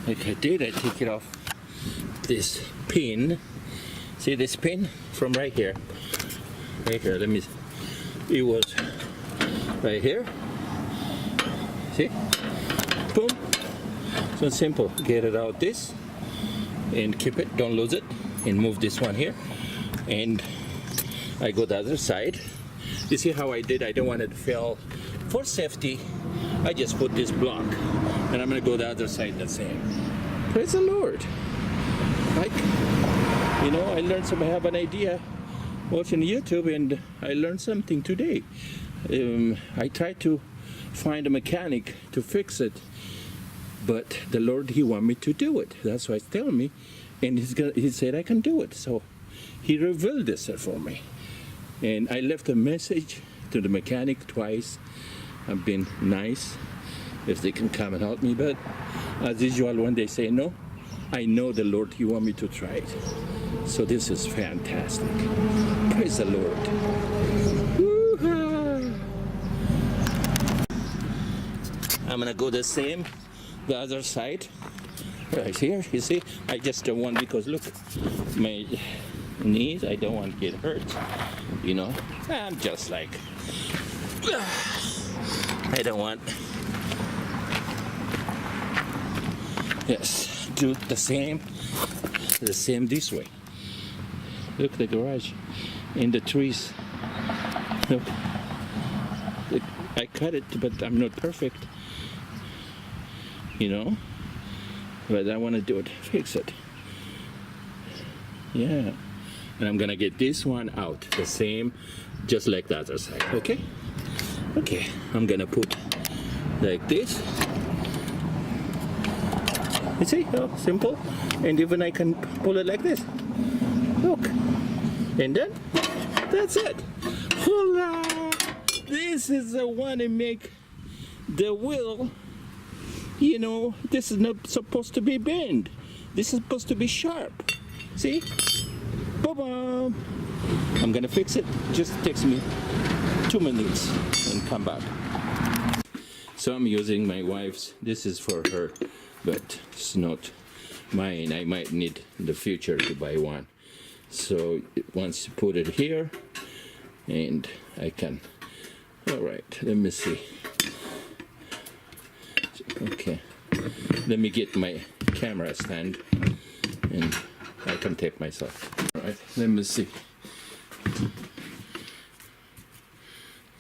like I did, I take it off this pin. See this pin from right here? Right here, let me see. It was right here. See? Boom. So simple. Get it out this and keep it, don't lose it, and move this one here. And I go the other side. You see how I did? I don't want it to fail. For safety, I just put this block, and I'm gonna go the other side the same. Praise the Lord. Like, you know, I learned some, I have an idea watching YouTube, and I learned something today. I tried to find a mechanic to fix it, but the Lord, He want me to do it. That's why He's telling me, and He said I can do it. So He revealed this for me, and I left a message to the mechanic twice. I've been nice if they can come and help me, but as usual, when they say no, I know the Lord, He want me to try it. So this is fantastic. Praise the Lord. Woo-ha. I'm gonna go the same, the other side. Right here, you see, I just don't want, because look, my knees, I don't want to get hurt, you know. I'm just like, I don't want. Yes, do the same this way. Look, the garage and the trees. Look, I cut it, but I'm not perfect, you know. But I want to do it, fix it. Yeah, and I'm gonna get this one out the same, just like the other side. Okay. Okay, I'm gonna put like this. You see how simple? And even I can pull it like this. Look. And then that's it. Voila! This is the one to make the wheel. You know, this is not supposed to be bent. This is supposed to be sharp. See? Boom! I'm gonna fix it. Just takes me 2 minutes and come back. So I'm using my wife's. This is for her, but it's not mine. I might need in the future to buy one. So once you put it here, and I can. All right, let me see. Okay, let me get my camera stand, and I can tape myself. All right, let me see.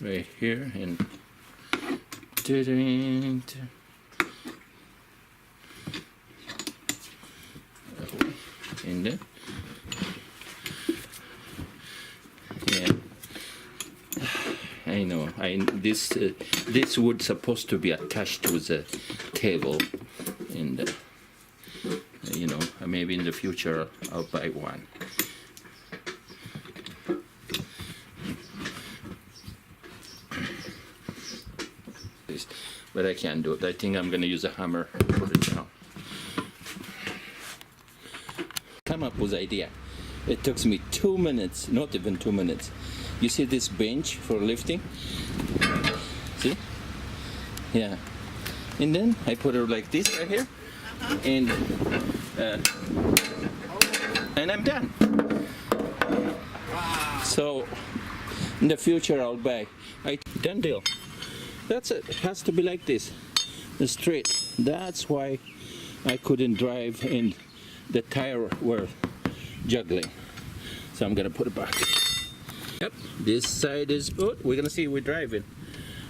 Right here, and then yeah, I know. This wood supposed to be attached to the table, and you know, maybe in the future I'll buy one. But I can't do it. I think I'm gonna use a hammer to put it down. Come up with idea. It took me 2 minutes, not even 2 minutes. You see this bench for lifting? See? Yeah. And then I put it like this right here, and I'm done. So in the future I'll buy. Done deal. That's it. It has to be like this, straight. That's why I couldn't drive and the tire were juggling. So I'm gonna put it back. Yep, this side is good. We're gonna see we're driving.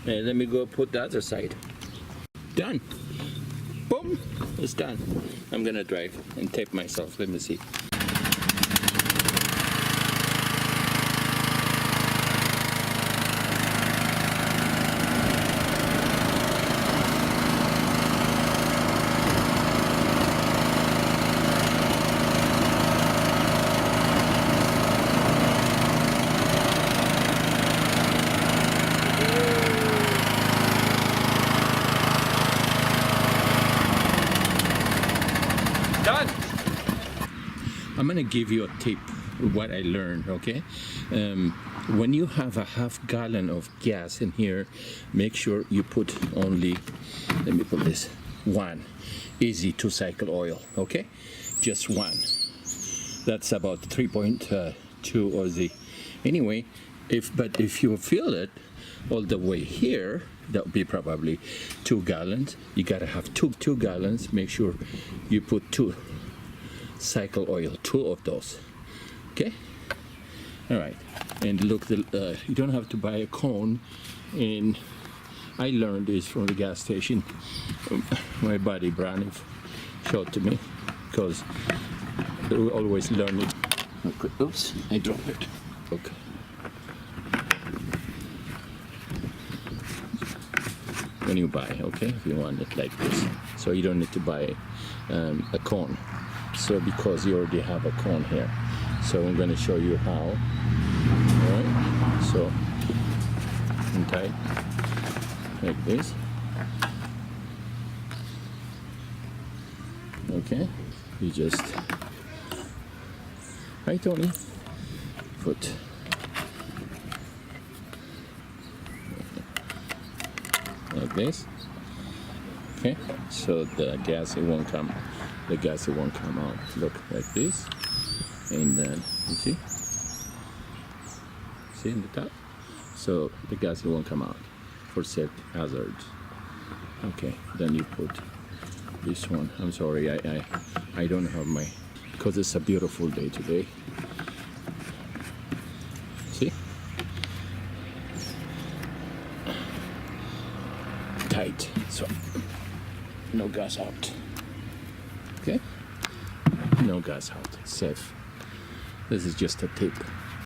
And let me go put the other side. Done. Boom, it's done. I'm gonna drive and tape myself. Let me see. Done. I'm gonna give you a tip, what I learned, okay? When you have a half gallon of gas in here, make sure you put only, let me put this, one. easy to cycle oil. Okay, just one. That's about 3.2 or the. Anyway, if you fill it all the way here, that would be probably 2 gallons. You gotta have two gallons. Make sure you put 2 cycle oil, 2 of those. Okay. All right. And look, you don't have to buy a cone. And I learned this from the gas station. My buddy Brownie showed to me, because we always learn it. Okay. Oops, I dropped it. Okay. When you buy, okay, if you want it like this, so you don't need to buy a cone. So because you already have a cone here, so I'm going to show you how. All right. So tight like this. Okay. You just, right, Tony, put. Like this. Okay, so the gas it won't come out. Look, like this, and then you see in the top, so the gas it won't come out for safety hazards. Okay, then you put this one. I'm sorry, I don't have my, because it's a beautiful day today. See, tight, so no gas out. Okay, no gas out, safe. This is just a tip.